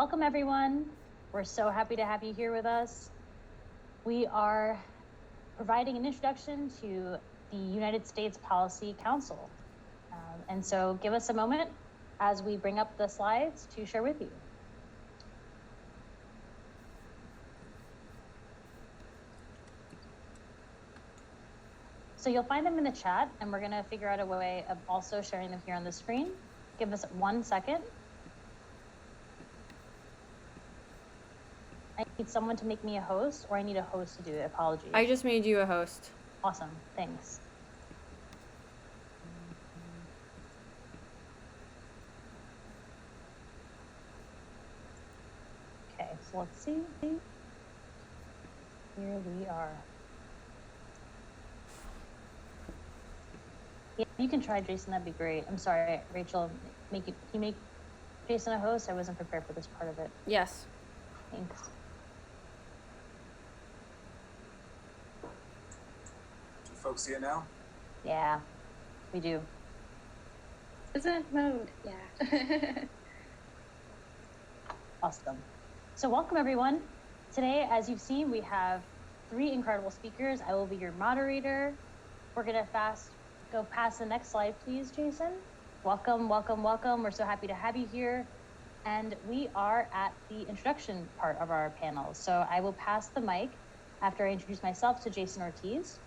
Welcome everyone. We're so happy to have you here with us. We are providing an introduction to the United States Policy Council. And so give us a moment as we bring up the slides to share with you. So you'll find them in the chat, and we're going to figure out a way of also sharing them here on the screen. Give us 1 second. I need someone to make me a host, or I need a host to do it. Apologies. I just made you a host. Awesome. Thanks. Okay, so let's see. Here we are. Yeah, you can try, Jason. That'd be great. I'm sorry, Rachel. Can you make Jason a host? I wasn't prepared for this part of it. Yes. Thanks. Do folks see it now? Yeah, we do. Present mode. Yeah. Awesome. So welcome everyone. Today, as you've seen, we have 3 incredible speakers. I will be your moderator. We're gonna go past the next slide, please, Jason. Welcome, welcome, welcome. We're so happy to have you here. And we are at the introduction part of our panel. So I will pass the mic after I introduce myself to Jason Ortiz.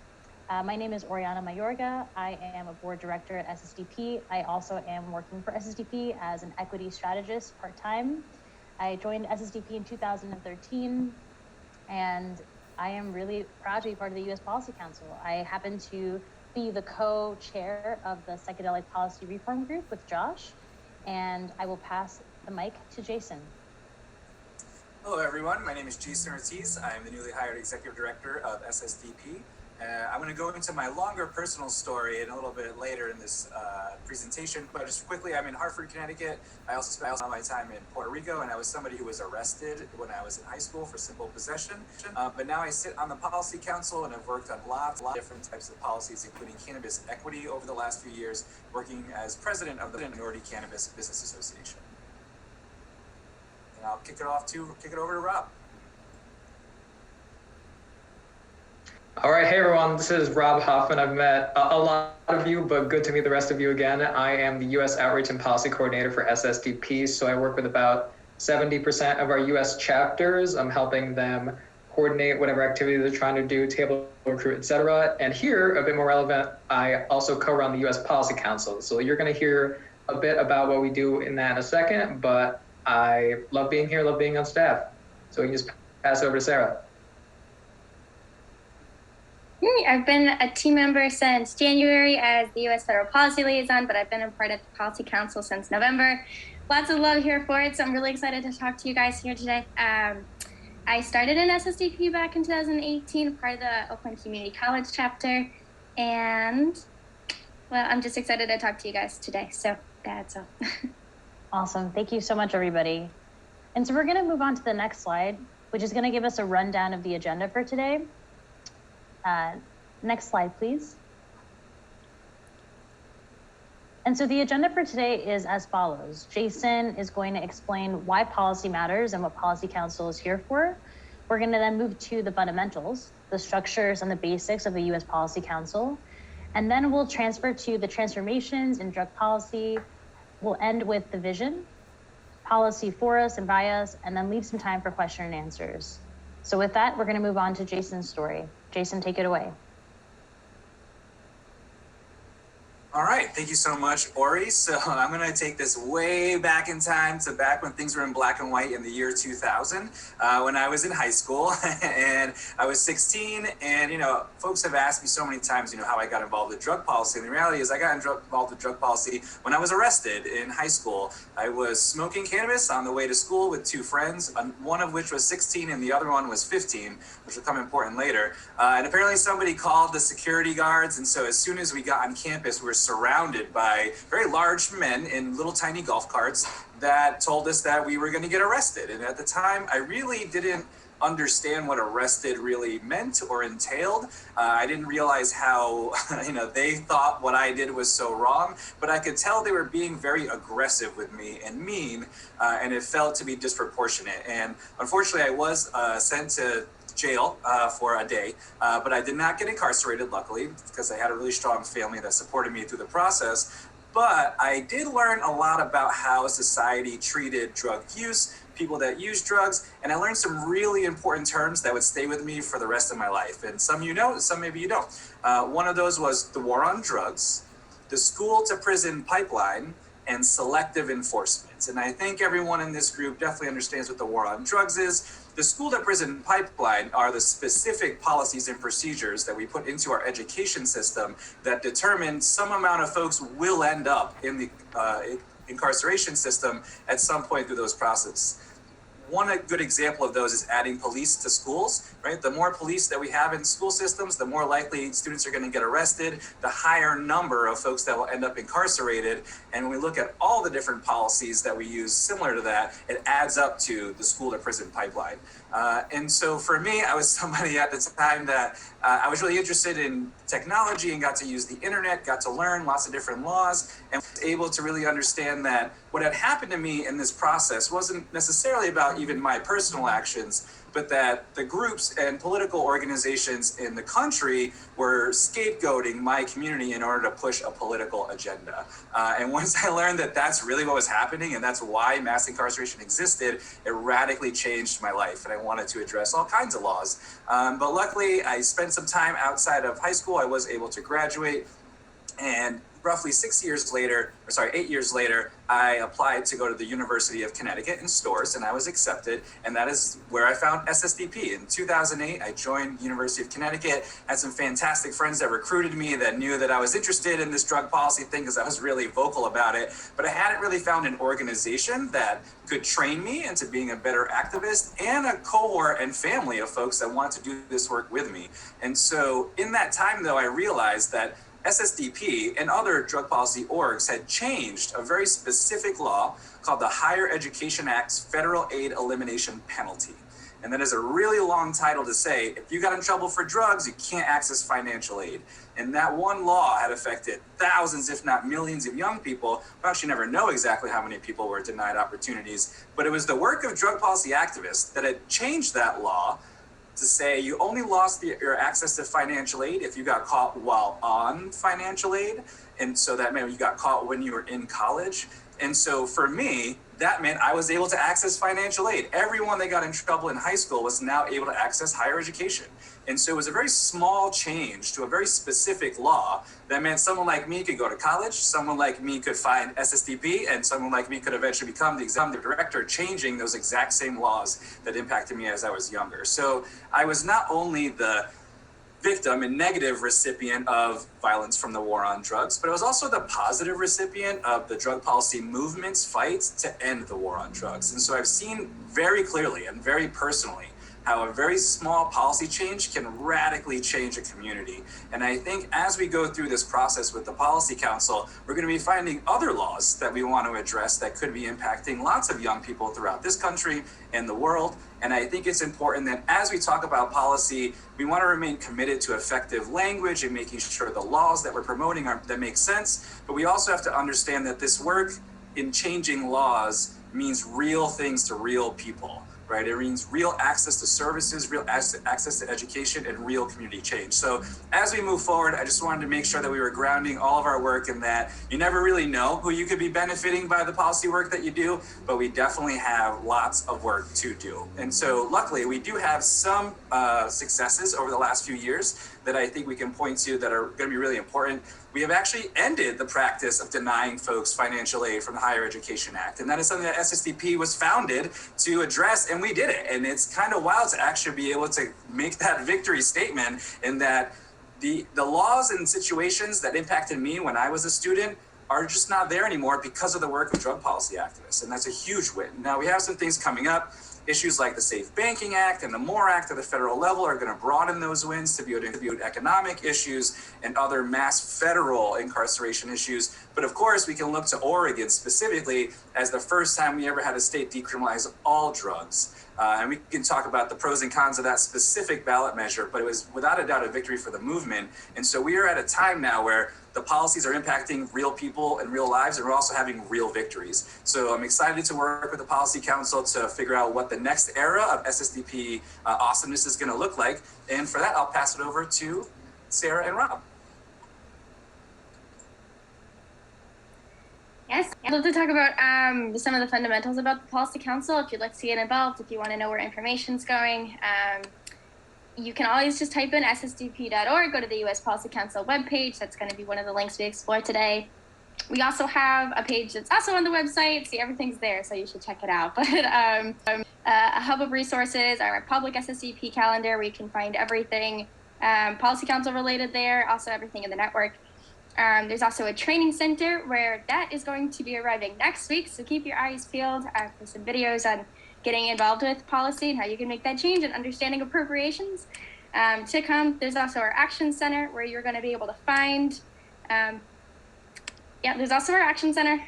My name is Oriana Mayorga. I am a board director at SSDP. I also am working for SSDP as an equity strategist part-time. I joined SSDP in 2013, and I am really proud to be part of the US Policy Council. I happen to be the co-chair of the Psychedelic Policy Reform Group with Josh, and I will pass the mic to Jason. Hello everyone, my name is Jason Ortiz. I'm the newly hired executive director of SSDP. I'm going to go into my longer personal story in a little bit later in this presentation, but just quickly, I'm in Hartford, Connecticut. I also spent my time in Puerto Rico, and I was somebody who was arrested when I was in high school for simple possession. But now I sit on the Policy Council, and I've worked on lots of different types of policies, including cannabis equity over the last few years, working as president of the Minority Cannabis Business Association. And I'll kick it over to Rob. All right, hey everyone, this is Rob Hoffman. I've met a lot of you, but good to meet the rest of you again. I am the U.S. Outreach and Policy Coordinator for SSDP, so I work with about 70% of our U.S. chapters. I'm helping them coordinate whatever activity they're trying to do, table recruit, etc. And here, a bit more relevant, I also co-run the U.S. Policy Council. So you're going to hear a bit about what we do in that in a second, but I love being here, love being on staff. So we can just pass it over to Sarah. I've been a team member since January as the U.S. Federal Policy Liaison, but I've been a part of the Policy Council since November. Lots of love here for it, so I'm really excited to talk to you guys here today. I started in SSDP back in 2018, part of the Oakland Community College chapter, and well, I'm just excited to talk to you guys today, so that's all. Awesome. Thank you so much, everybody. And so we're going to move on to the next slide, which is going to give us a rundown of the agenda for today. Next slide, please. And so the agenda for today is as follows. Jason is going to explain why policy matters and what Policy Council is here for. We're going to then move to the fundamentals, the structures and the basics of the U.S. Policy Council. And then we'll transfer to the transformations in drug policy. We'll end with the vision, policy for us and by us, and then leave some time for question and answers. So with that, we're going to move on to Jason's story. Jason, take it away. All right, thank you so much, Ori. So I'm gonna take this way back in time to back when things were in black and white in the year 2000, when I was in high school and I was 16. And, folks have asked me so many times, how I got involved with drug policy. And the reality is I got involved with drug policy when I was arrested in high school. I was smoking cannabis on the way to school with 2 friends, one of which was 16 and the other one was 15, which will come important later. And apparently somebody called the security guards. And so as soon as we got on campus, we were surrounded by very large men in little tiny golf carts that told us that we were going to get arrested. And at the time, I really didn't understand what arrested really meant or entailed. I didn't realize how, they thought what I did was so wrong, but I could tell they were being very aggressive with me and mean, and it felt to be disproportionate. And unfortunately, I was sent to jail for a day, but I did not get incarcerated, luckily, because I had a really strong family that supported me through the process. But I did learn a lot about how society treated drug use, people that use drugs, and I learned some really important terms that would stay with me for the rest of my life. And some you know, some maybe you don't. One of those was the war on drugs, the school to prison pipeline, and selective enforcement. And I think everyone in this group definitely understands what the war on drugs is. The school to prison pipeline are the specific policies and procedures that we put into our education system that determine some amount of folks will end up in the incarceration system at some point through those processes. One good example of those is adding police to schools, right? The more police that we have in school systems, the more likely students are going to get arrested, the higher number of folks that will end up incarcerated. And when we look at all the different policies that we use similar to that, it adds up to the school to prison pipeline. And so for me, I was somebody at the time that I was really interested in technology and got to use the internet, got to learn lots of different laws, and was able to really understand that what had happened to me in this process wasn't necessarily about even my personal actions, but that the groups and political organizations in the country were scapegoating my community in order to push a political agenda. And once I learned that that's really what was happening and that's why mass incarceration existed, it radically changed my life. And I wanted to address all kinds of laws. But luckily, I spent some time outside of high school. I was able to graduate, and roughly 8 years later, I applied to go to the University of Connecticut in Storrs, and I was accepted, and that is where I found SSDP. In 2008, I joined University of Connecticut, had some fantastic friends that recruited me that knew that I was interested in this drug policy thing because I was really vocal about it, but I hadn't really found an organization that could train me into being a better activist and a cohort and family of folks that want to do this work with me. And so in that time, though, I realized that SSDP and other drug policy orgs had changed a very specific law called the Higher Education Act's Federal Aid Elimination Penalty. And that is a really long title to say, if you got in trouble for drugs, you can't access financial aid. And that one law had affected thousands, if not millions of young people. We actually never know exactly how many people were denied opportunities, but it was the work of drug policy activists that had changed that law to say you only lost your access to financial aid if you got caught while on financial aid. And so that meant you got caught when you were in college. And so for me, that meant I was able to access financial aid. Everyone that got in trouble in high school was now able to access higher education. And so it was a very small change to a very specific law that meant someone like me could go to college, someone like me could find SSDP, and someone like me could eventually become the executive director, changing those exact same laws that impacted me as I was younger. So I was not only the victim and negative recipient of violence from the war on drugs, but I was also the positive recipient of the drug policy movement's fights to end the war on drugs. And so I've seen very clearly and very personally how a very small policy change can radically change a community. And I think as we go through this process with the Policy Council, we're going to be finding other laws that we want to address that could be impacting lots of young people throughout this country and the world. And I think it's important that as we talk about policy, we want to remain committed to effective language and making sure the laws that we're promoting that make sense. But we also have to understand that this work in changing laws means real things to real people. Right? It means real access to services, real access to education, and real community change. So as we move forward, I just wanted to make sure that we were grounding all of our work in that you never really know who you could be benefiting by the policy work that you do, but we definitely have lots of work to do. And so luckily, we do have some successes over the last few years that I think we can point to that are going to be really important. We have actually ended the practice of denying folks financial aid from the Higher Education Act. And that is something that SSDP was founded to address, and we did it. And it's kind of wild to actually be able to make that victory statement in that the laws and situations that impacted me when I was a student are just not there anymore because of the work of drug policy activists. And that's a huge win. Now we have some things coming up. Issues like the Safe Banking Act and the MORE Act at the federal level are going to broaden those wins to be able to contribute economic issues and other mass federal incarceration issues. But of course, we can look to Oregon specifically as the first time we ever had a state decriminalize all drugs. And we can talk about the pros and cons of that specific ballot measure, but it was without a doubt a victory for the movement. And so we are at a time now where the policies are impacting real people and real lives, and we're also having real victories. So I'm excited to work with the Policy Council to figure out what the next era of SSDP awesomeness is going to look like. And for that, I'll pass it over to Sarah and Rob. Yes, I'd love to talk about some of the fundamentals about the Policy Council. If you'd like to get involved, if you want to know where information's going, you can always just type in ssdp.org, go to the U.S. Policy Council webpage. That's going to be one of the links we explore today. We also have a page that's also on the website. See, everything's there, so you should check it out. But a hub of resources, our public SSDP calendar, where you can find everything Policy Council related there, also everything in the network. There's also a training center where that is going to be arriving next week, so keep your eyes peeled for some videos on getting involved with policy and how you can make that change and understanding appropriations to come. There's also our Action Center where you're going to be able to find, there's also our Action Center.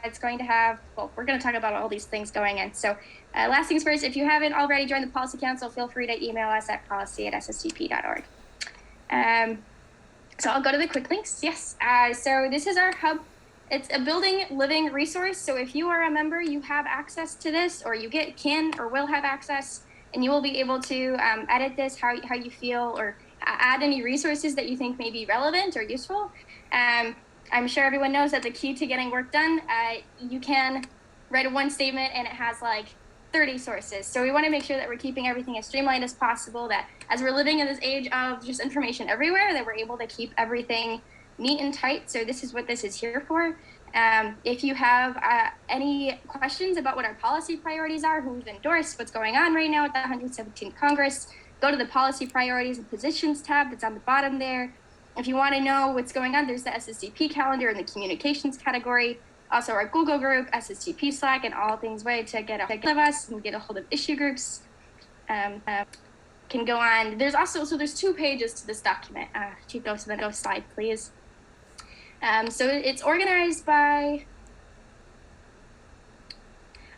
It's going to have, well, we're going to talk about all these things going in. So last things first, if you haven't already joined the Policy Council, feel free to email us at policy@ssdp.org. So I'll go to the quick links. Yes, so this is our hub. It's a building living resource. So if you are a member, you have access to this, or you can or will have access, and you will be able to edit this how you feel, or add any resources that you think may be relevant or useful. I'm sure everyone knows that the key to getting work done, you can write a one statement and it has like 30 sources. So we want to make sure that we're keeping everything as streamlined as possible, that as we're living in this age of just information everywhere, that we're able to keep everything neat and tight. So this is what this is here for. If you have any questions about what our policy priorities are, who we've endorsed, what's going on right now at the 117th Congress, go to the policy priorities and positions tab that's on the bottom there. If you want to know what's going on, there's the SSDP calendar in the communications category. Also our Google group, SSDP Slack, and all things way to get a hold of us and get a hold of issue groups. Can go on. There's also, so there's 2 pages to this document. If you go to the next slide, please. So it's organized by,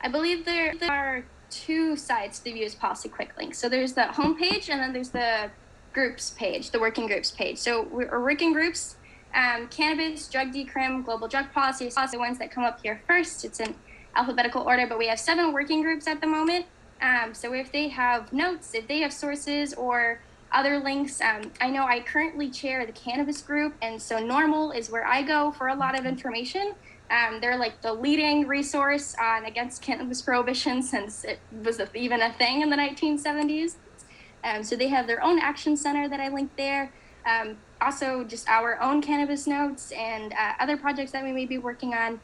I believe there are 2 sides to the U.S. Policy Quick Links. So there's the homepage, and then there's the groups page, the working groups page. So we're working groups, cannabis, drug decrim, global drug policy, are the ones that come up here first. It's in alphabetical order, but we have 7 working groups at the moment. So if they have notes, if they have sources or other links, I know I currently chair the cannabis group, and so Normal is where I go for a lot of information. They're like the leading resource on against cannabis prohibition since it was even a thing in the 1970s. So they have their own action center that I linked there. Also just our own cannabis notes and other projects that we may be working on.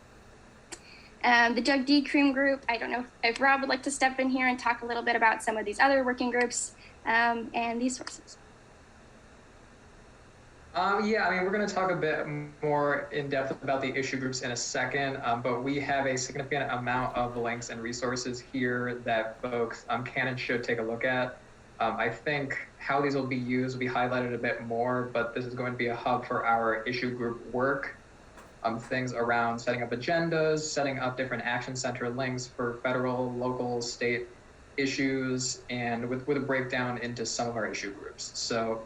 The drug decrim group, I don't know if Rob would like to step in here and talk a little bit about some of these other working groups and these sources. Yeah, I mean, we're going to talk a bit more in depth about the issue groups in a second, but we have a significant amount of links and resources here that folks can and should take a look at. I think how these will be used will be highlighted a bit more, but this is going to be a hub for our issue group work. Things around setting up agendas, setting up different action center links for federal, local, state issues, and with a breakdown into some of our issue groups. So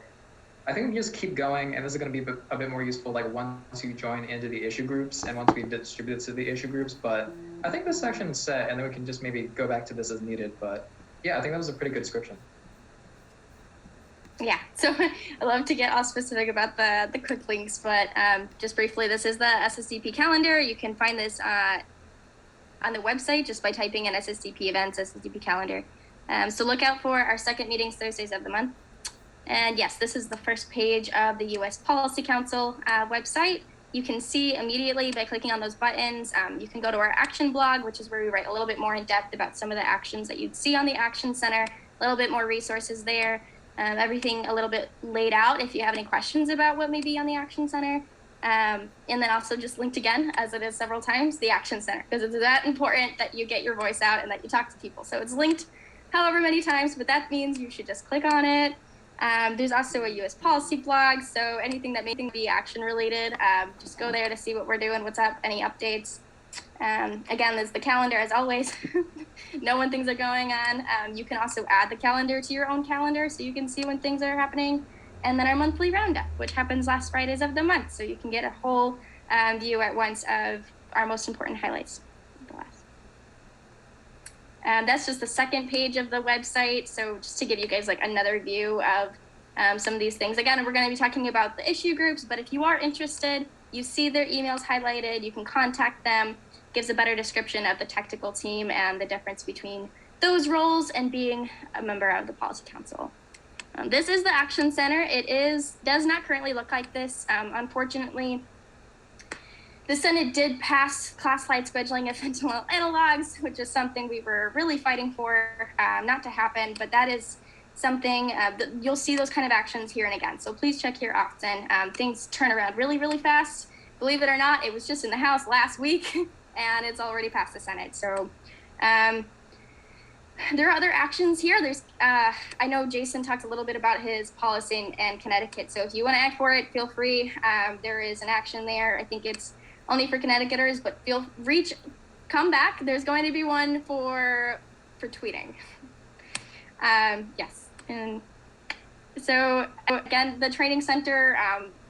I think we just keep going, and this is going to be a bit more useful like once you join into the issue groups and once we distribute it to the issue groups. But I think this section is set, and then we can just maybe go back to this as needed. But yeah, I think that was a pretty good description. Yeah, so I love to get all specific about the quick links, but just briefly, this is the SSDP calendar. You can find this on the website just by typing in SSDP events, SSDP calendar. So look out for our second meetings Thursdays of the month. And yes, this is the first page of the U.S. Policy Council website. You can see immediately by clicking on those buttons. You can go to our action blog, which is where we write a little bit more in depth about some of the actions that you'd see on the Action Center, a little bit more resources there. Everything a little bit laid out if you have any questions about what may be on the Action Center. And then also just linked again, as it is several times, the Action Center, because it's that important that you get your voice out and that you talk to people. So it's linked however many times, but that means you should just click on it. There's also a US policy blog, so anything that may be action related, just go there to see what we're doing, what's up, any updates. Again, there's the calendar as always. Know when things are going on. You can also add the calendar to your own calendar so you can see when things are happening. And then our monthly roundup, which happens last Fridays of the month, so you can get a whole view at once of our most important highlights. That's just the second page of the website. So just to give you guys like another view of some of these things. Again, we're going to be talking about the issue groups, but if you are interested, you see their emails highlighted, you can contact them. Gives a better description of the technical team and the difference between those roles and being a member of the Policy Council. This is the Action Center. It does not currently look like this. Unfortunately, the Senate did pass class-wide scheduling of fentanyl analogs, which is something we were really fighting for not to happen, but that is something that you'll see those kind of actions here and again. So please check here often. Things turn around really, really fast. Believe it or not, it was just in the House last week and it's already passed the Senate. So there are other actions here. I know Jason talked a little bit about his policy in Connecticut. So if you want to act for it, feel free. There is an action there. I think it's only for Connecticuters, but come back. There's going to be one for tweeting. Yes. And so again, the training center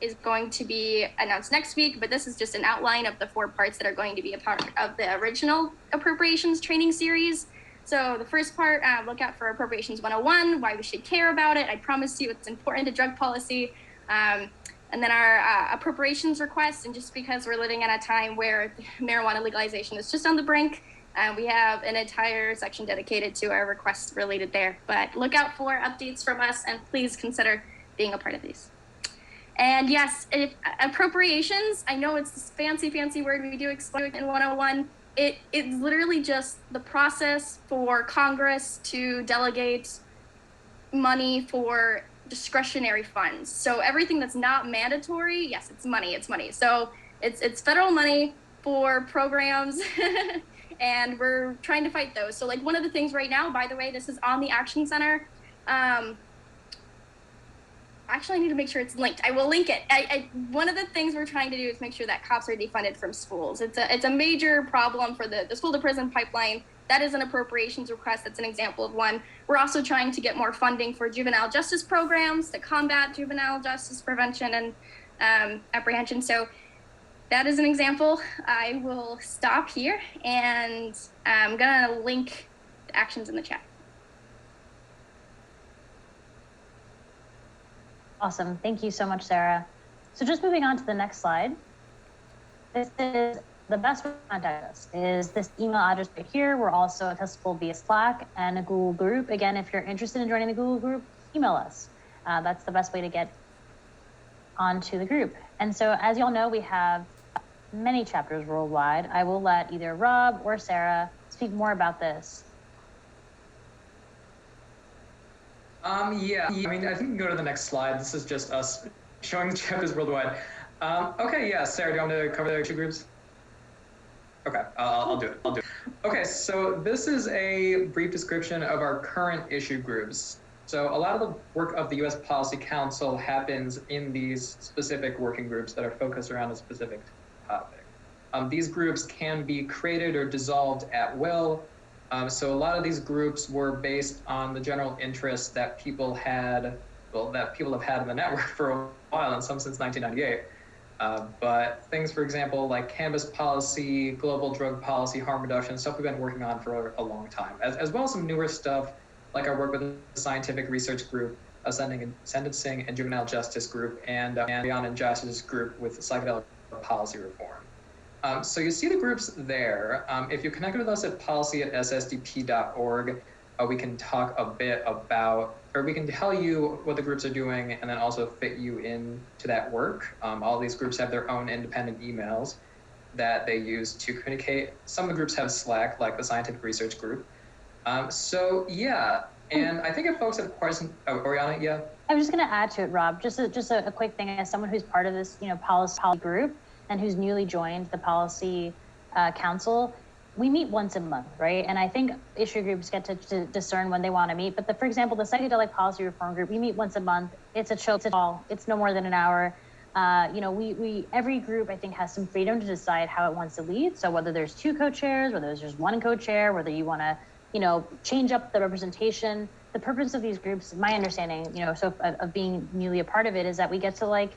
is going to be announced next week, but this is just an outline of the 4 parts that are going to be a part of the original appropriations training series. So the first part, look out for Appropriations 101, why we should care about it. I promise you it's important to drug policy. And then our appropriations requests, and just because we're living in a time where marijuana legalization is just on the brink, we have an entire section dedicated to our requests related there. But look out for updates from us, and please consider being a part of these. And yes, appropriations, I know it's this fancy word we do explain in 101. It's literally just the process for Congress to delegate money for discretionary funds. So everything that's not mandatory, yes, it's money. So it's federal money for programs and we're trying to fight those. So like one of the things right now, by the way, this is on the Action Center. Actually, I need to make sure it's linked. I will link it. One of the things we're trying to do is make sure that cops are defunded from schools. It's a major problem for the school to prison pipeline. That is an appropriations request. That's an example of one. We're also trying to get more funding for juvenile justice programs to combat juvenile justice prevention and apprehension. So that is an example. I will stop here and I'm gonna link the actions in the chat. Awesome. Thank you so much, Sarah. So just moving on to the next slide. This is the best way to contact us is this email address right here. We're also accessible via Slack and a Google group. Again, if you're interested in joining the Google group, email us. That's the best way to get onto the group. And so as you all know, we have many chapters worldwide. I will let either Rob or Sarah speak more about this. Yeah, I mean, I think we can go to the next slide. This is just us showing the chapters worldwide. Okay, yeah, Sarah, do you want to cover the 2 groups? Okay, I'll do it. Okay, so this is a brief description of our current issue groups. So a lot of the work of the U.S. Policy Council happens in these specific working groups that are focused around a specific topic. These groups can be created or dissolved at will. So a lot of these groups were based on the general interest that people have had in the network for a while, and some since 1998. But things, for example, like cannabis policy, global drug policy, harm reduction, stuff we've been working on for a long time, as well as some newer stuff, like our work with the Scientific Research Group, Sentencing and Juvenile Justice Group, and Beyond Injustice Group with psychedelic policy reform. So you see the groups there. If you connect with us at policy@ssdp.org, we can talk a bit about, or we can tell you what the groups are doing and then also fit you into that work. All these groups have their own independent emails that they use to communicate. Some of the groups have Slack, like the Scientific Research Group. So yeah, And I think if folks have questions, Oriana, yeah? I was just going to add to it, Rob, just a quick thing. As someone who's part of this, policy group and who's newly joined the policy council, we meet once a month, right? And I think issue groups get to discern when they want to meet. But for example, the psychedelic policy reform group, we meet once a month. It's a chill call. It's no more than an hour. Every group, I think, has some freedom to decide how it wants to lead. So whether there's 2 co-chairs, whether there's just 1 co-chair, whether you want to, change up the representation. The purpose of these groups, my understanding, of being newly a part of it, is that we get to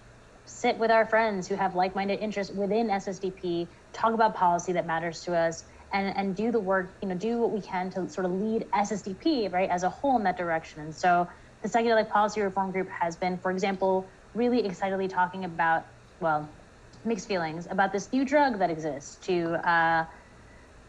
sit with our friends who have like-minded interests within SSDP, talk about policy that matters to us, and do the work, do what we can to sort of lead SSDP, right, as a whole in that direction. And so the psychedelic policy reform group has been, for example, really excitedly talking about, mixed feelings about this new drug that exists to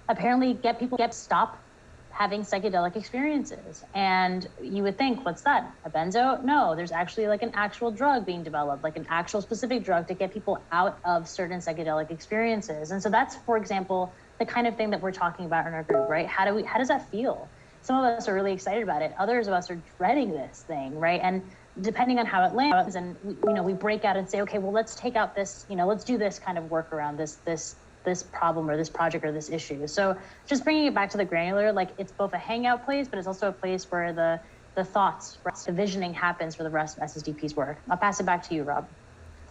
apparently get people to stop having psychedelic experiences. And you would think, what's that? A benzo? No, there's actually an actual drug being developed, an actual specific drug to get people out of certain psychedelic experiences. And so that's, for example, the kind of thing that we're talking about in our group, right? How does that feel? Some of us are really excited about it. Others of us are dreading this thing, right? And depending on how it lands, and we break out and say, okay, well, let's take out this, let's do this kind of work around this problem or this project or this issue. So just bringing it back to the granular, it's both a hangout place, but it's also a place where the thoughts, the visioning happens for the rest of SSDP's work. I'll pass it back to you, Rob.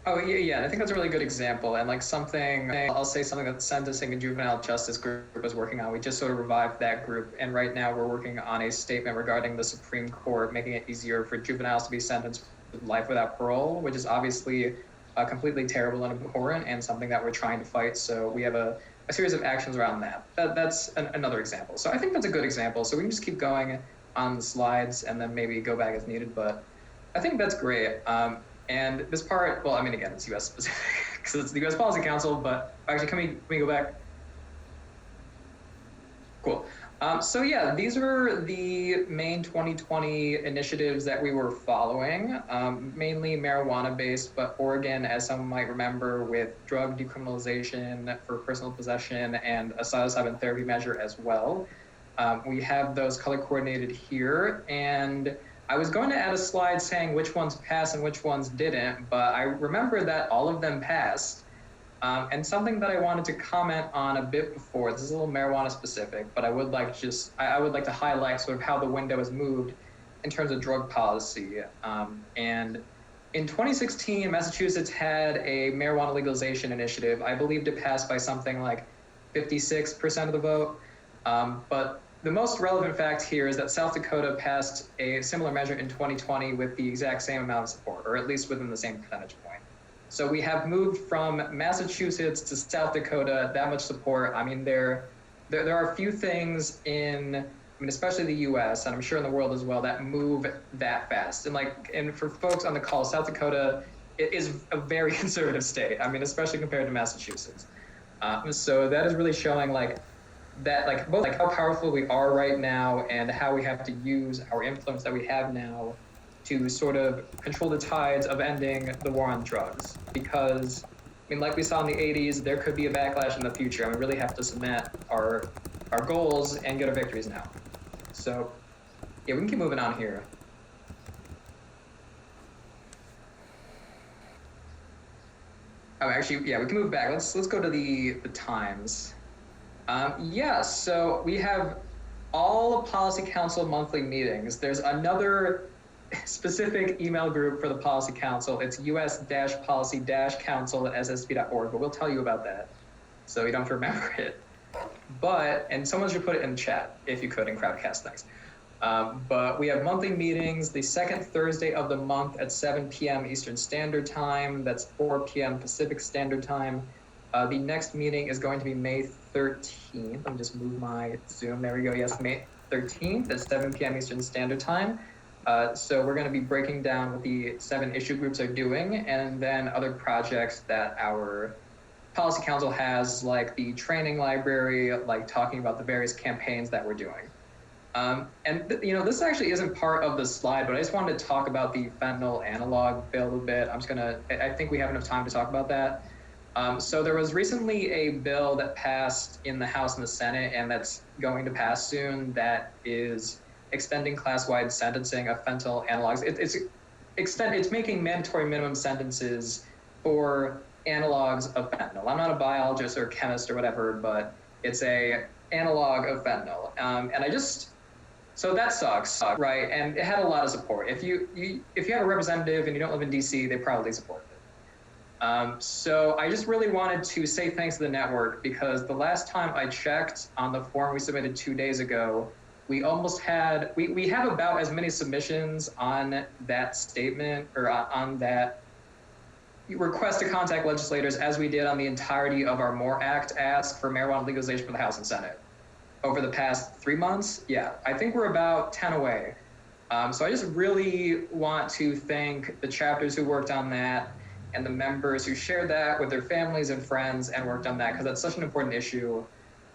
Oh, yeah. I think that's a really good example. And I'll say something that the Sentencing and Juvenile Justice Group was working on. We just sort of revived that group. And right now we're working on a statement regarding the Supreme Court, making it easier for juveniles to be sentenced to life without parole, which is obviously completely terrible and abhorrent and something that we're trying to fight. So we have a series of actions around that. That's another example. So I think that's a good example. So we can just keep going on the slides and then maybe go back as needed. But I think that's great. And this part, again, it's US specific because it's the US Policy Council, but actually, can we go back? Cool. So yeah, these were the main 2020 initiatives that we were following, mainly marijuana-based, but Oregon, as some might remember, with drug decriminalization for personal possession and a psilocybin therapy measure as well. We have those color-coordinated here, and I was going to add a slide saying which ones passed and which ones didn't, but I remember that all of them passed. And something that I wanted to comment on a bit before, this is a little marijuana specific, but I would like to highlight sort of how the window has moved in terms of drug policy. And in 2016, Massachusetts had a marijuana legalization initiative. I believed it passed by something like 56% of the vote. But the most relevant fact here is that South Dakota passed a similar measure in 2020 with the exact same amount of support, or at least within the same percentage point. So we have moved from Massachusetts to South Dakota, that much support. There are a few things especially the US, and I'm sure in the world as well, that move that fast. And for folks on the call, South Dakota is a very conservative state. Especially compared to Massachusetts. So that is really showing both how powerful we are right now and how we have to use our influence that we have now to sort of control the tides of ending the war on drugs. Because, like we saw in the 80s, there could be a backlash in the future, and we really have to cement our goals and get our victories now. So, yeah, we can keep moving on here. Oh, actually, yeah, we can move back. Let's go to the times. So we have all Policy Council monthly meetings. There's another specific email group for the Policy Council. It's us-policy-council@ssp.org, but we'll tell you about that so you don't have to remember it. And someone should put it in the chat if you could in Crowdcast, thanks. But we have monthly meetings the second Thursday of the month at 7 p.m. Eastern Standard Time. That's 4 p.m. Pacific Standard Time. The next meeting is going to be May 13th. Let me just move my Zoom. There we go. Yes, May 13th at 7 p.m. Eastern Standard Time. So we're going to be breaking down what the 7 issue groups are doing, and then other projects that our Policy Council has, like the training library, like talking about the various campaigns that we're doing. This actually isn't part of the slide, but I just wanted to talk about the fentanyl analog bill a bit. I think we have enough time to talk about that. So there was recently a bill that passed in the House and the Senate, and that's going to pass soon, that is extending class-wide sentencing of fentanyl analogs. It's making mandatory minimum sentences for analogs of fentanyl. I'm not a biologist or chemist or whatever, but it's a analog of fentanyl. So that sucks, right? And it had a lot of support. If you have a representative and you don't live in DC, they probably support it. So I just really wanted to say thanks to the network, because the last time I checked on the form we submitted 2 days ago, we almost had, we have about as many submissions on that statement or on that request to contact legislators as we did on the entirety of our MORE Act ask for marijuana legalization for the House and Senate. Over the past 3 months, yeah, I think we're about 10 away. So I just really want to thank the chapters who worked on that and the members who shared that with their families and friends and worked on that, because that's such an important issue.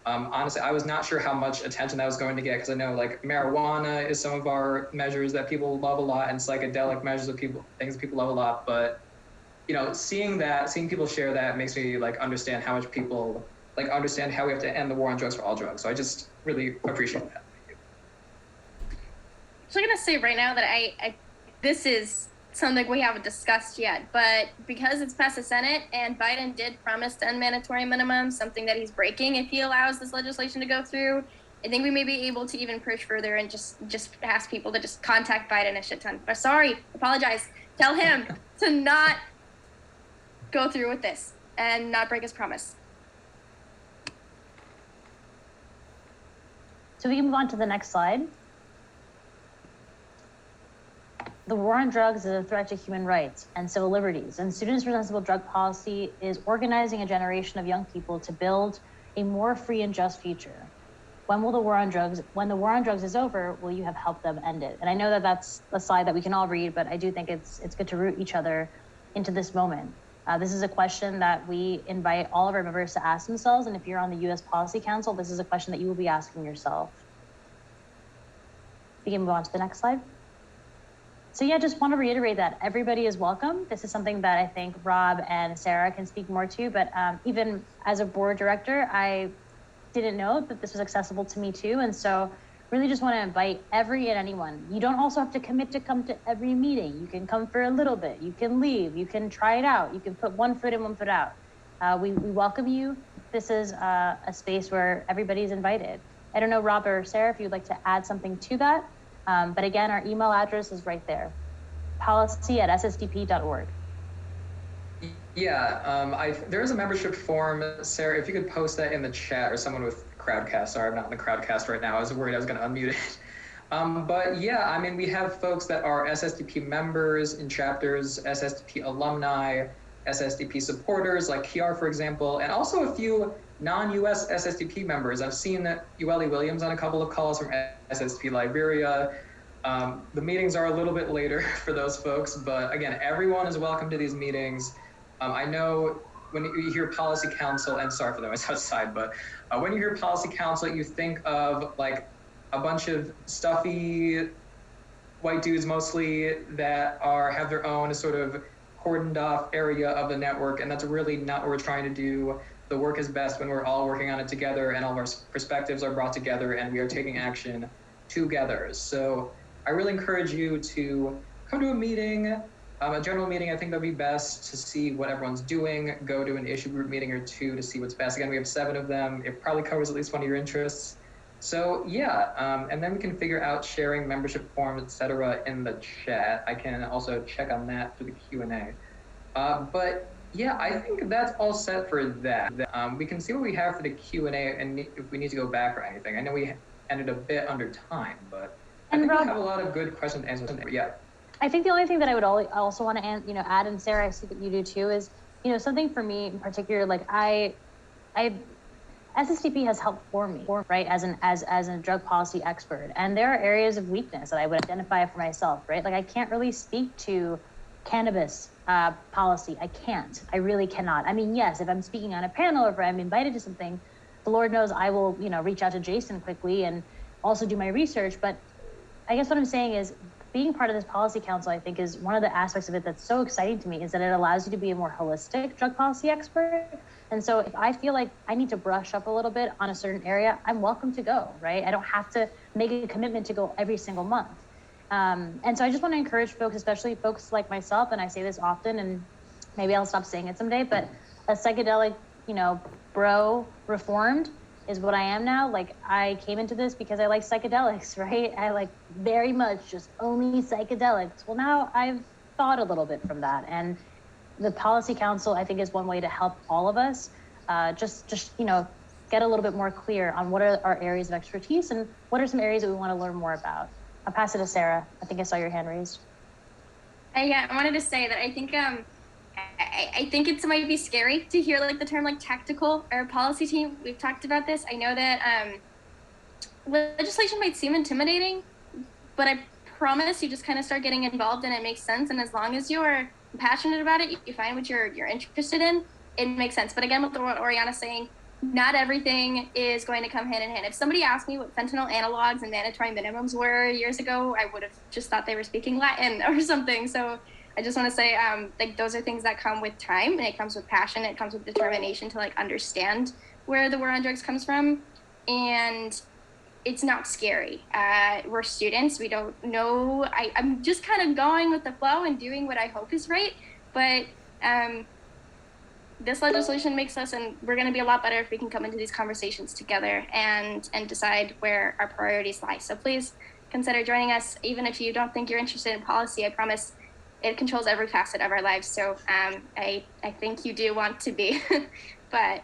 Honestly, I was not sure how much attention that was going to get, because I know like marijuana is some of our measures that people love a lot, and psychedelic measures of things people love a lot. But you know, seeing people share that makes me like understand how much people like understand how we have to end the war on drugs for all drugs. So I just really appreciate that. Thank you. I'm gonna say right now that I this is something we haven't discussed yet, but because it's passed the Senate and Biden did promise to end mandatory minimums, something that he's breaking if he allows this legislation to go through, I think we may be able to even push further and just ask people to just contact Biden a shit ton. But sorry, apologize. Tell him to not go through with this and not break his promise. So we can move on to the next slide. The war on drugs is a threat to human rights and civil liberties, and Students for Sensible Drug Policy is organizing a generation of young people to build a more free and just future. When the war on drugs is over, will you have helped them end it? And I know that that's a slide that we can all read, but I do think it's good to root each other into this moment. This is a question that we invite all of our members to ask themselves, and if you're on the U.S. Policy Council, this is a question that you will be asking yourself. We can move on to the next slide. So yeah, just want to reiterate that everybody is welcome. This is something that I think Rob and Sarah can speak more to, but even as a board director, I didn't know that this was accessible to me too, and so really just want to invite every and anyone. You don't also have to commit to come to every meeting. You can come for a little bit, you can leave, you can try it out, you can put one foot in, one foot out. We welcome you. This is a space where everybody's invited. I don't know, Rob or Sarah, if you'd like to add something to that. But again, our email address is right there, policy@ssdp.org. Yeah, there's a membership form. Sarah, if you could post that in the chat, or someone with Crowdcast. Sorry, I'm not in the Crowdcast right now. I was worried I was going to unmute it. But yeah, I mean, we have folks that are SSDP members in chapters, SSDP alumni, SSDP supporters like Kiar, for example, and also a few non-US SSDP members. I've seen Ueli Williams on a couple of calls from SSDP Liberia. The meetings are a little bit later for those folks, but again, everyone is welcome to these meetings. I know when you hear Policy Council, and sorry for the noise outside, but when you hear Policy Council, you think of like a bunch of stuffy white dudes mostly that have their own sort of cordoned off area of the network, and that's really not what we're trying to do. The work is best when we're all working on it together and all of our perspectives are brought together and we are taking action together. So I really encourage you to come to a meeting, a general meeting. I think that'd be best to see what everyone's doing. Go to an issue group meeting or two to see what's best. Again, we have 7 of them. It probably covers at least one of your interests. So yeah, and then we can figure out sharing membership forms, etc. in the chat. I can also check on that through the Q&A. But yeah, I think that's all set for that. We can see what we have for the Q&A and if we need to go back or anything. I know we ended a bit under time, but I think Rob, we have a lot of good questions and answers. Yeah. I think the only thing that I would also want to add, and Sarah, I see that you do too, is something for me in particular. Like SSDP has helped form me, right, as a drug policy expert, and there are areas of weakness that I would identify for myself, right? Like I can't really speak to cannabis policy. I really cannot. I mean, yes, if I'm speaking on a panel or if I'm invited to something, the Lord knows I will, reach out to Jason quickly and also do my research. But I guess what I'm saying is being part of this policy council, I think, is one of the aspects of it that's so exciting to me, is that it allows you to be a more holistic drug policy expert. And so if I feel like I need to brush up a little bit on a certain area, I'm welcome to go, right? I don't have to make a commitment to go every single month. And so I just want to encourage folks, especially folks like myself, and I say this often, and maybe I'll stop saying it someday, but a psychedelic, bro reformed is what I am now. Like, I came into this because I like psychedelics, right? I like very much just only psychedelics. Well, now I've thought a little bit from that. And the Policy Council, I think, is one way to help all of us just get a little bit more clear on what are our areas of expertise and what are some areas that we want to learn more about. I'll pass it to Sarah. I think I saw your hand raised. Yeah, I wanted to say that I think I think it might be scary to hear like the term like tactical or policy team. We've talked about this. I know that legislation might seem intimidating, but I promise you just kind of start getting involved and it makes sense. And as long as you're passionate about it, you find what you're interested in, it makes sense. But again, with what Oriana's saying, not everything is going to come hand in hand. If somebody asked me what fentanyl analogs and mandatory minimums were years ago, I would have just thought they were speaking Latin or something. So I just want to say, like, those are things that come with time, and it comes with passion. It comes with determination to like understand where the war on drugs comes from, and it's not scary. We're students. We don't know. I'm just kind of going with the flow and doing what I hope is right. But this legislation makes us, and we're going to be a lot better if we can come into these conversations together and decide where our priorities lie. So please consider joining us, even if you don't think you're interested in policy. I promise it controls every facet of our lives. So I think you do want to be, but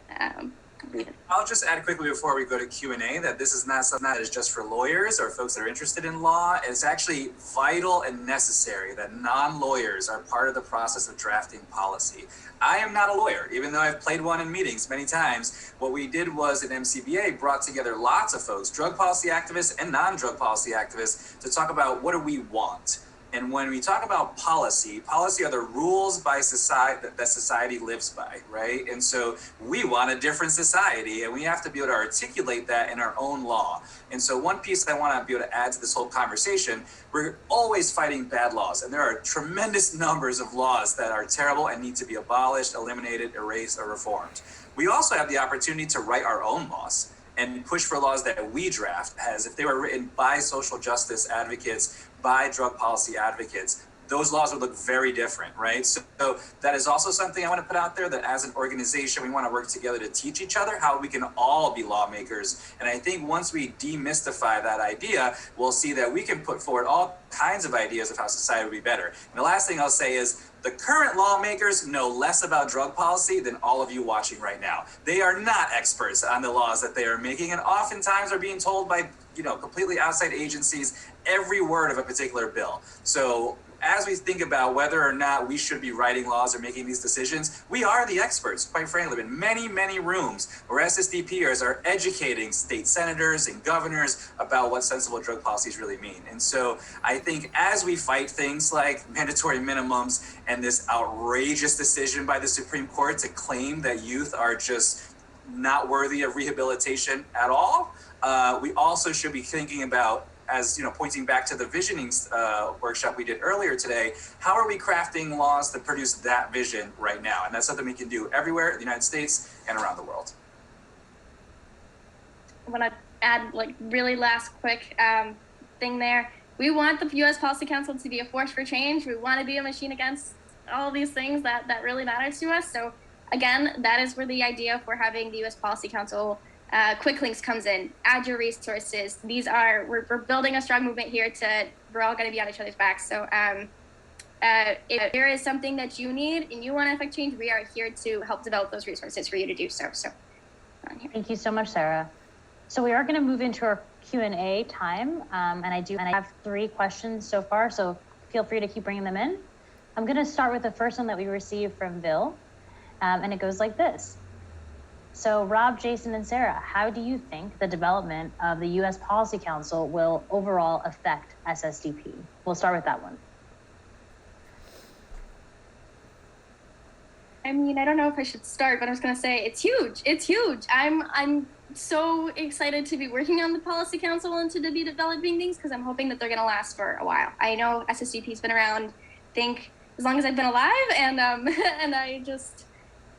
I'll just add quickly before we go to Q&A that this is not something that is just for lawyers or folks that are interested in law. It's actually vital and necessary that non-lawyers are part of the process of drafting policy. I am not a lawyer, even though I've played one in meetings many times. What we did was at MCBA brought together lots of folks, drug policy activists and non-drug policy activists, to talk about what do we want. And when we talk about policy are the rules by society that society lives by, right? And so we want a different society, and we have to be able to articulate that in our own law. And so one piece I want to be able to add to this whole conversation, we're always fighting bad laws, and there are tremendous numbers of laws that are terrible and need to be abolished, eliminated, erased, or reformed. We also have the opportunity to write our own laws and push for laws that we draft as if they were written by social justice advocates, by drug policy advocates. Those laws would look very different, right? So that is also something I want to put out there, that as an organization, we want to work together to teach each other how we can all be lawmakers. And I think once we demystify that idea, we'll see that we can put forward all kinds of ideas of how society would be better. And the last thing I'll say is, the current lawmakers know less about drug policy than all of you watching right now. They are not experts on the laws that they are making, and oftentimes are being told by, completely outside agencies every word of a particular bill. So as we think about whether or not we should be writing laws or making these decisions, we are the experts, quite frankly, in many, many rooms where SSDPers are educating state senators and governors about what sensible drug policies really mean. And so I think as we fight things like mandatory minimums and this outrageous decision by the Supreme Court to claim that youth are just not worthy of rehabilitation at all, we also should be thinking about, as pointing back to the visioning workshop we did earlier today, how are we crafting laws that produce that vision right now? And that's something we can do everywhere in the United States and around the world. I want to add really last quick thing there. We want the U.S. Policy Council to be a force for change. We want to be a machine against all of these things that really matters to us. So again, that is where the idea for having the U.S. Policy Council quick links comes in. Add your resources. We're building a strong movement here we're all going to be on each other's backs. So if there is something that you need and you want to affect change, we are here to help develop those resources for you to do so. Thank you so much, Sarah. So we are going to move into our Q&A time. And I have 3 questions so far, so feel free to keep bringing them in. I'm going to start with the first one that we received from Bill. And it goes like this. So Rob, Jason, and Sarah, how do you think the development of the U.S. Policy Council will overall affect SSDP? We'll start with that one. I mean, I don't know if I should start, but I was going to say it's huge. It's huge. I'm so excited to be working on the Policy Council and to be developing things, because I'm hoping that they're going to last for a while. I know SSDP's been around, I think, as long as I've been alive, and and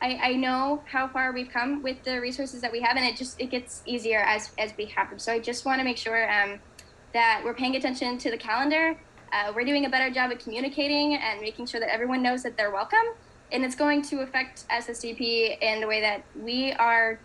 I know how far we've come with the resources that we have, and it gets easier as we have them. So I just want to make sure that we're paying attention to the calendar. We're doing a better job at communicating and making sure that everyone knows that they're welcome. And it's going to affect SSDP in the way that we're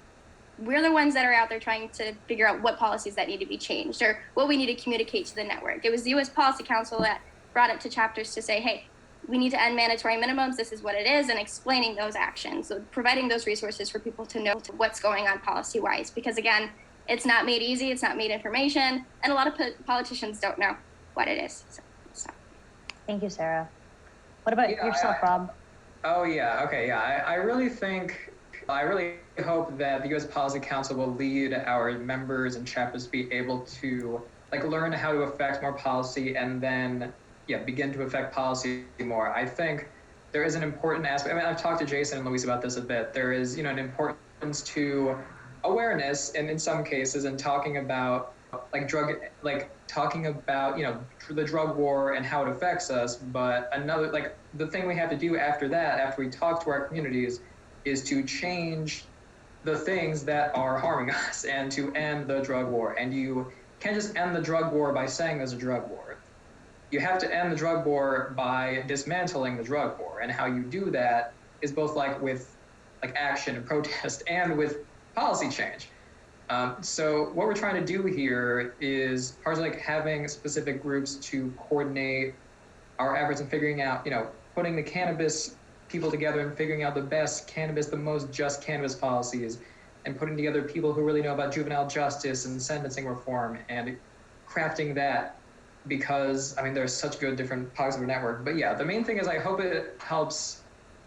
the ones that are out there trying to figure out what policies that need to be changed or what we need to communicate to the network. It was the U.S. Policy Council that brought it to chapters to say, hey, we need to end mandatory minimums. This is what it is, and explaining those actions, so providing those resources for people to know what's going on policy-wise. Because again, it's not made easy, it's not made information, and a lot of politicians don't know what it is. So. Thank you, Sarah. What about yourself, Rob? Oh yeah, okay, yeah. I really hope that the U.S. Policy Council will lead our members and chapters to be able to learn how to affect more policy and then begin to affect policy more. I think there is an important aspect. I mean, I've talked to Jason and Luis about this a bit. There is, an importance to awareness and in some cases and talking about the drug war and how it affects us. But another, the thing we have to do after that, after we talk to our communities, is to change the things that are harming us and to end the drug war. And you can't just end the drug war by saying there's a drug war. You have to end the drug war by dismantling the drug war. And how you do that is both with action and protest and with policy change. So what we're trying to do here is partially having specific groups to coordinate our efforts in figuring out, putting the cannabis people together and figuring out the best cannabis, the most just cannabis policies, and putting together people who really know about juvenile justice and sentencing reform and crafting that. Because there's such good different pockets of our network. But yeah, the main thing is I hope it helps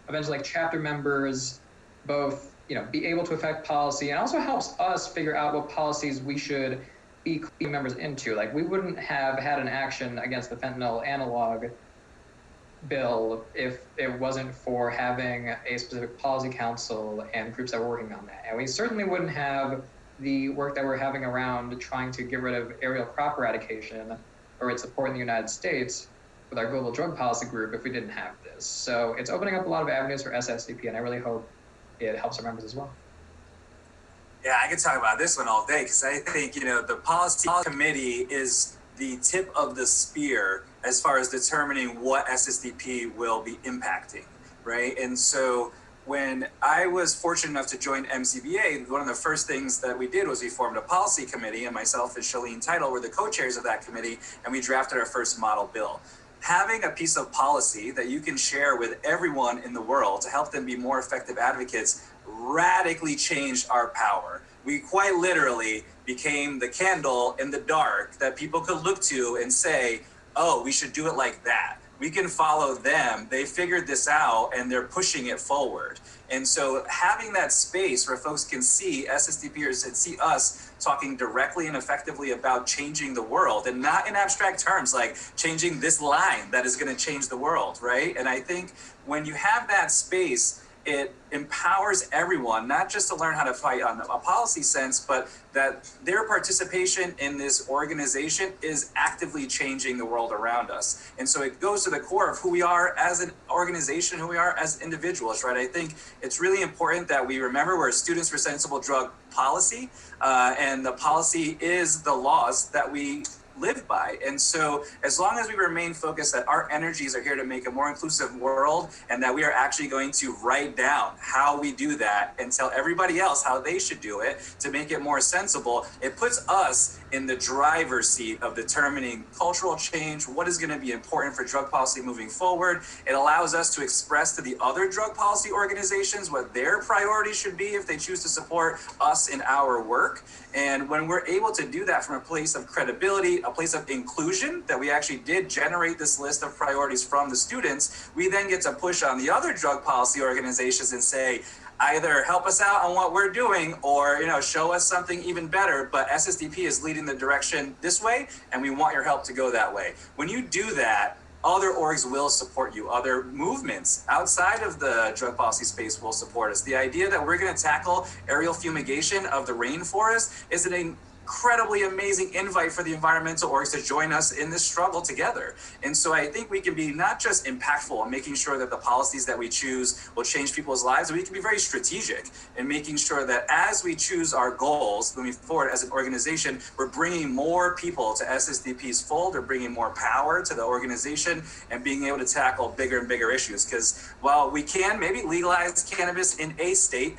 eventually chapter members both, be able to affect policy, and also helps us figure out what policies we should be members into. We wouldn't have had an action against the fentanyl analog bill if it wasn't for having a specific policy council and groups that were working on that. And we certainly wouldn't have the work that we're having around trying to get rid of aerial crop eradication or its support in the United States with our global drug policy group if we didn't have this. So it's opening up a lot of avenues for SSDP, and I really hope it helps our members as well. Yeah, I could talk about this one all day because I think, the policy committee is the tip of the spear as far as determining what SSDP will be impacting, right? And so when I was fortunate enough to join MCBA, one of the first things that we did was we formed a policy committee, and myself and Shalene Title were the co-chairs of that committee, and we drafted our first model bill. Having a piece of policy that you can share with everyone in the world to help them be more effective advocates radically changed our power. We quite literally became the candle in the dark that people could look to and say, oh, we should do it like that. We can follow them. They figured this out and they're pushing it forward. And so having that space where folks can see SSDPers and see us talking directly and effectively about changing the world, and not in abstract terms like changing this line that is going to change the world, right? And I think when you have that space, it empowers everyone, not just to learn how to fight on a policy sense, but that their participation in this organization is actively changing the world around us. And so it goes to the core of who we are as an organization, who we are as individuals, right? I think it's really important that we remember we're students for sensible drug policy, and the policy is the laws that we live by. And so as long as we remain focused that our energies are here to make a more inclusive world, and that we are actually going to write down how we do that and tell everybody else how they should do it to make it more sensible, it puts us in the driver's seat of determining cultural change, what is going to be important for drug policy moving forward. It allows us to express to the other drug policy organizations what their priorities should be if they choose to support us in our work. And when we're able to do that from a place of credibility, a place of inclusion, that we actually did generate this list of priorities from the students, we then get to push on the other drug policy organizations and say, either help us out on what we're doing or, show us something even better. But SSDP is leading the direction this way, and we want your help to go that way. When you do that, other orgs will support you. Other movements outside of the drug policy space will support us. The idea that we're going to tackle aerial fumigation of the rainforest is an incredibly amazing invite for the environmental orgs to join us in this struggle together. And so I think we can be not just impactful in making sure that the policies that we choose will change people's lives, but we can be very strategic in making sure that as we choose our goals moving forward as an organization, we're bringing more people to SSDP's fold, or bringing more power to the organization, and being able to tackle bigger and bigger issues. Because while we can maybe legalize cannabis in a state,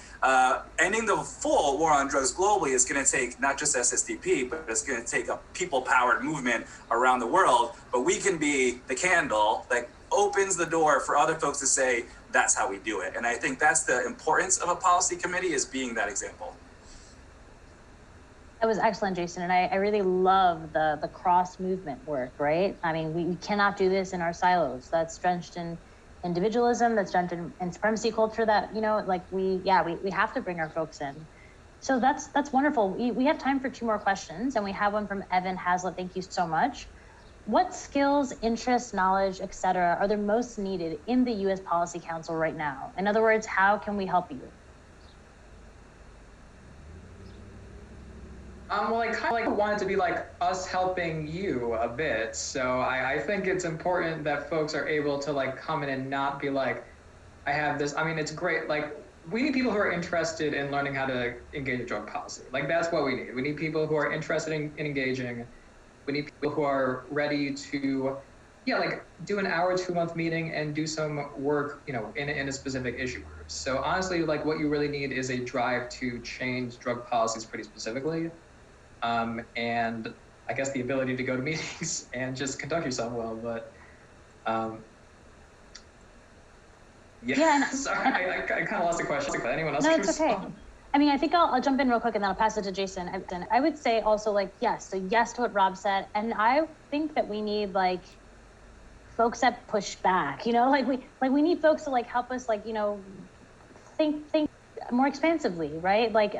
ending the full war on drugs globally is going to take not just SSDP, but it's going to take a people-powered movement around the world. But we can be the candle that opens the door for other folks to say, that's how we do it. And I think that's the importance of a policy committee, is being that example. That was excellent, Jason. And I really love the cross movement work, right? I mean, we cannot do this in our silos. That's drenched in individualism, that's drenched in supremacy culture, that, you know, like we have to bring our folks in. So that's wonderful. We have time for 2 more questions, and we have one from Evan Hazlitt. Thank you so much. What skills, interests, knowledge, et cetera, are the most needed in the U.S. Policy Council right now? In other words, how can we help you? Well, I kind of want it to be like us helping you a bit. So I think it's important that folks are able to like come in and not be like, I have this. I mean, it's great. Like, we need people who are interested in learning how to engage in drug policy. Like, that's what we need. We need people who are interested in engaging. We need people who are ready to, like do an hour, 2-month meeting and do some work, you know, in a specific issue group. So honestly, like, what you really need is a drive to change drug policies pretty specifically. And I guess the ability to go to meetings and just conduct yourself well, but sorry, I kind of lost the question. Anyone else? No, can it's okay. respond? I mean, I think I'll jump in real quick and then I'll pass it to Jason. I would say also, like, yes, so yes to what Rob said. And I think that we need like folks that push back, you know, like we need folks to like help us, like, you know, think more expansively, right? Like,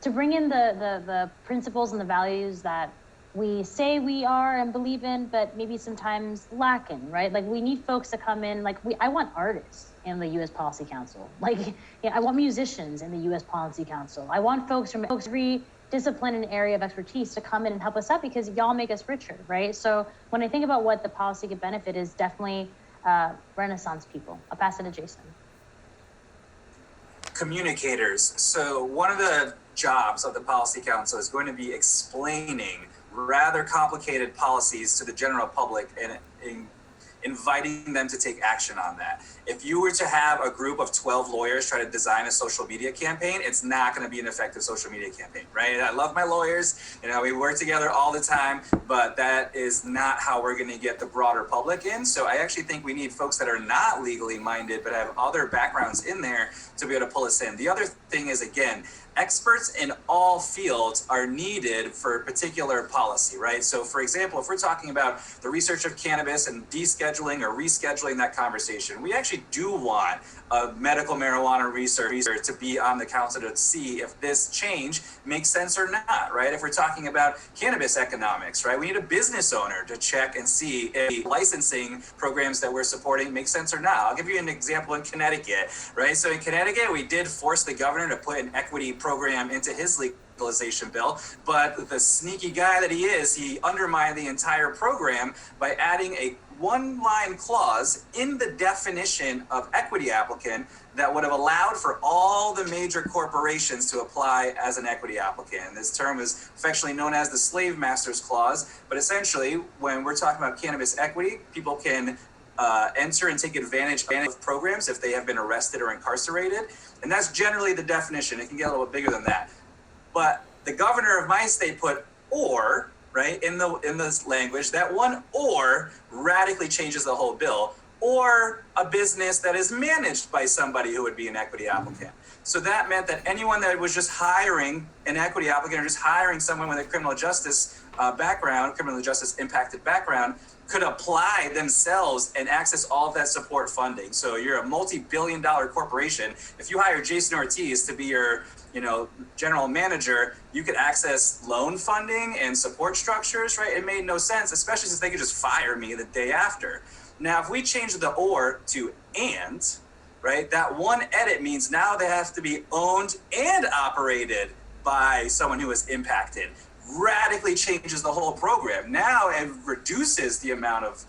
to bring in the principles and the values that we say we are and believe in, but maybe sometimes lacking, right? Like, we need folks to come in, like, I want artists in the U.S. Policy Council. Like, I want musicians in the U.S. Policy Council. I want folks from every discipline and area of expertise to come in and help us out, because y'all make us richer, right? So when I think about what the policy could benefit, is definitely Renaissance people. I'll pass it to Jason. Communicators. So one of the jobs of the Policy Council is going to be explaining rather complicated policies to the general public and inviting them to take action on that. If you were to have a group of 12 lawyers try to design a social media campaign, it's not going to be an effective social media campaign, right? I love my lawyers, you know, we work together all the time, but that is not how we're going to get the broader public in. So I actually think we need folks that are not legally minded, but have other backgrounds in there to be able to pull us in. The other thing is, again, experts in all fields are needed for a particular policy, right? So for example, if we're talking about the research of cannabis and descheduling or rescheduling that conversation, we actually do want a medical marijuana researcher to be on the council to see if this change makes sense or not, right? If we're talking about cannabis economics, right? We need a business owner to check and see if licensing programs that we're supporting make sense or not. I'll give you an example in Connecticut, right? So in Connecticut, we did force the governor to put an equity program into his legalization bill, but the sneaky guy that he is, he undermined the entire program by adding a one-line clause in the definition of equity applicant that would have allowed for all the major corporations to apply as an equity applicant. And this term is affectionately known as the slave master's clause, but essentially, when we're talking about cannabis equity, people can enter and take advantage of programs if they have been arrested or incarcerated. And that's generally the definition. It can get a little bit bigger than that. But the governor of my state put "or," right, in this language. That one "or" radically changes the whole bill. Or a business that is managed by somebody who would be an equity applicant. So that meant that anyone that was just hiring an equity applicant or just hiring someone with a criminal justice background, criminal justice impacted background, could apply themselves and access all of that support funding. So you're a multi-billion-dollar corporation. If you hire Jason Ortiz to be your, general manager, you could access loan funding and support structures, right? It made no sense, especially since they could just fire me the day after. Now, if we change the "or" to "and," right, that one edit means now they have to be owned and operated by someone who is impacted. radically changes the whole program. Now it reduces the amount of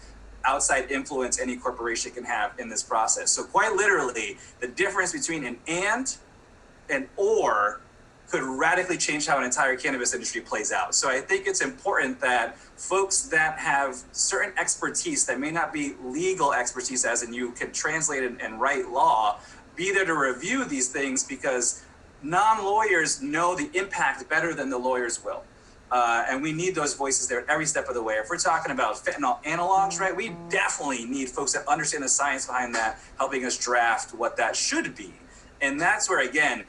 outside influence any corporation can have in this process. So quite literally, the difference between an and or could radically change how an entire cannabis industry plays out. So I think it's important that folks that have certain expertise that may not be legal expertise, as in you can translate and write law, be there to review these things, because non-lawyers know the impact better than the lawyers will. And we need those voices there every step of the way. If we're talking about fentanyl analogs, right, we definitely need folks that understand the science behind that, helping us draft what that should be. And that's where, again,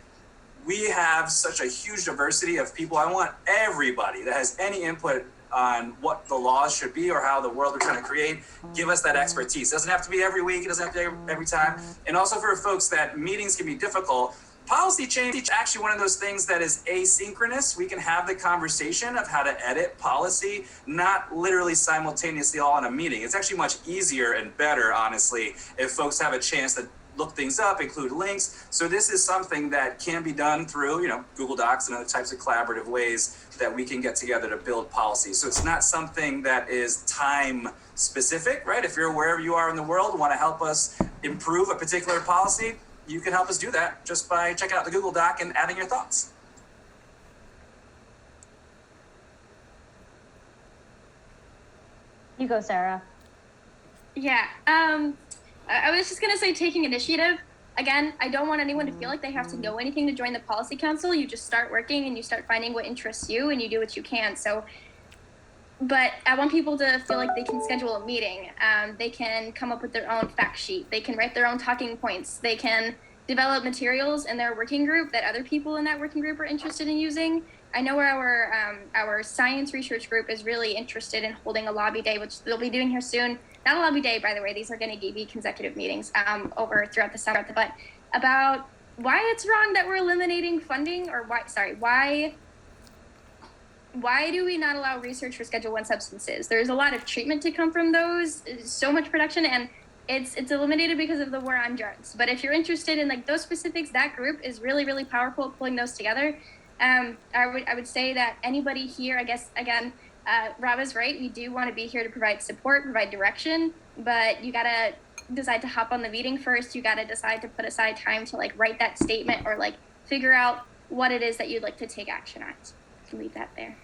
we have such a huge diversity of people. I want everybody that has any input on what the laws should be or how the world we're trying to create, give us that expertise. It doesn't have to be every week. It doesn't have to be every time. And also for folks that meetings can be difficult, policy change is actually one of those things that is asynchronous. We can have the conversation of how to edit policy, not literally simultaneously all in a meeting. It's actually much easier and better, honestly, if folks have a chance to look things up, include links. So this is something that can be done through, Google Docs and other types of collaborative ways that we can get together to build policy. So it's not something that is time specific, right? If you're wherever you are in the world, want to help us improve a particular policy, you can help us do that just by checking out the Google Doc and adding your thoughts. You go, Sarah. Yeah, I was just gonna say, taking initiative. Again, I don't want anyone to feel like they have to know anything to join the policy council. You just start working and you start finding what interests you and you do what you can. So, but I want people to feel like they can schedule a meeting. They can come up with their own fact sheet. They can write their own talking points. They can develop materials in their working group that other people in that working group are interested in using. I know our science research group is really interested in holding a lobby day, which they'll be doing here soon. Not a lobby day, by the way. These are going to be consecutive meetings over throughout the summer. But about why it's wrong that we're eliminating funding, or why do we not allow research for Schedule I substances? There's a lot of treatment to come from those, so much production, and it's eliminated because of the war on drugs. But if you're interested in like those specifics, that group is really, really powerful at pulling those together. I would say that anybody here, I guess, again, Rob is right. We do want to be here to provide support, provide direction, but you got to decide to hop on the meeting first. You got to decide to put aside time to like write that statement or like figure out what it is that you'd like to take action on. Leave that there.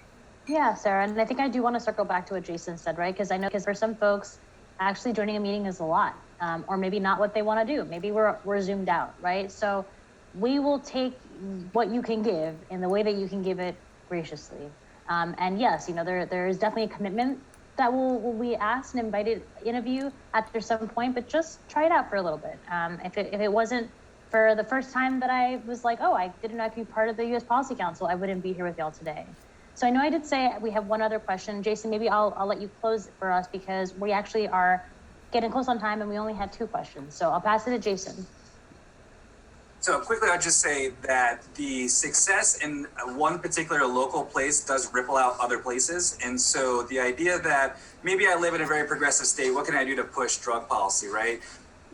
Yeah, Sarah, and I think I do want to circle back to what Jason said, right? Because I know for some folks, actually joining a meeting is a lot, or maybe not what they want to do. Maybe we're zoomed out, right? So we will take what you can give in the way that you can give it graciously. And yes, there is definitely a commitment that will be asked and invited interview after some point, but just try it out for a little bit. If it wasn't for the first time that I was like, oh, I didn't know I could be part of the U.S. Policy Council, I wouldn't be here with y'all today. So I know I did say we have one other question. Jason, maybe I'll let you close for us because we actually are getting close on time and we only had 2 questions. So I'll pass it to Jason. So quickly, I'll just say that the success in one particular local place does ripple out other places. And so the idea that maybe I live in a very progressive state, what can I do to push drug policy, right?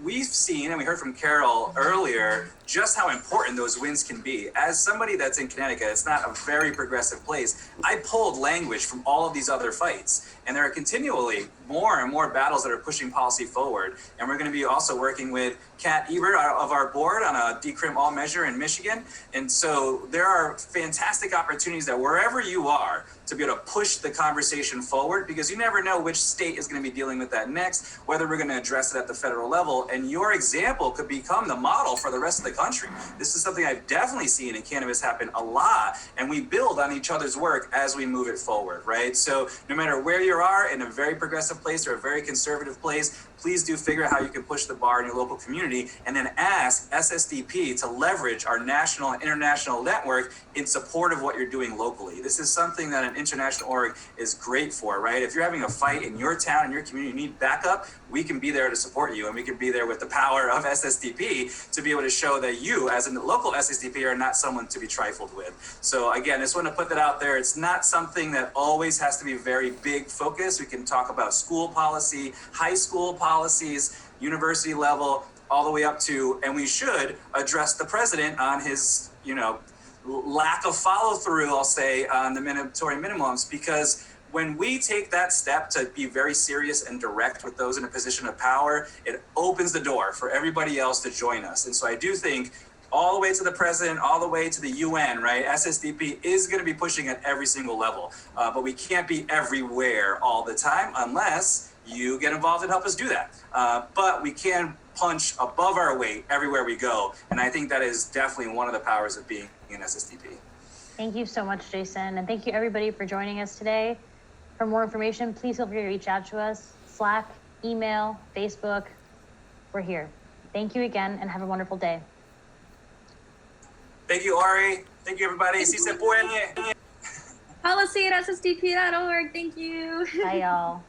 We've seen, and we heard from Carol earlier, just how important those wins can be. As somebody that's in Connecticut, it's not a very progressive place. I pulled language from all of these other fights, and there are continually more and more battles that are pushing policy forward. And we're going to be also working with Kat Ebert of our board on a decrim all measure in Michigan. And so there are fantastic opportunities that wherever you are to be able to push the conversation forward, because you never know which state is going to be dealing with that next, whether we're going to address it at the federal level. And your example could become the model for the rest of the country. This is something I've definitely seen in cannabis happen a lot, and we build on each other's work as we move it forward, right? So no matter where you are, in a very progressive place or a very conservative place, please do figure out how you can push the bar in your local community, and then ask SSDP to leverage our national and international network in support of what you're doing locally. This is something that an international org is great for, right? If you're having a fight in your town, in your community, you need backup, we can be there to support you, and we can be there with the power of SSDP to be able to show that you, as a local SSDP, are not someone to be trifled with. So again, I just want to put that out there. It's not something that always has to be very big focus. We can talk about school policy, high school policies, university level, all the way up to, and we should address the president on his, lack of follow through, I'll say, on the mandatory minimums, because when we take that step to be very serious and direct with those in a position of power, it opens the door for everybody else to join us. And so I do think all the way to the president, all the way to the UN, right? SSDP is going to be pushing at every single level, but we can't be everywhere all the time unless you get involved and help us do that. But we can punch above our weight everywhere we go. And I think that is definitely one of the powers of being in SSDP. Thank you so much, Jason. And thank you everybody for joining us today. For more information, please feel free to reach out to us. Slack, email, Facebook, we're here. Thank you again and have a wonderful day. Thank you, Ori. Thank you, everybody. Si se puede. Policy at ssdp.org. Thank you. Bye, y'all.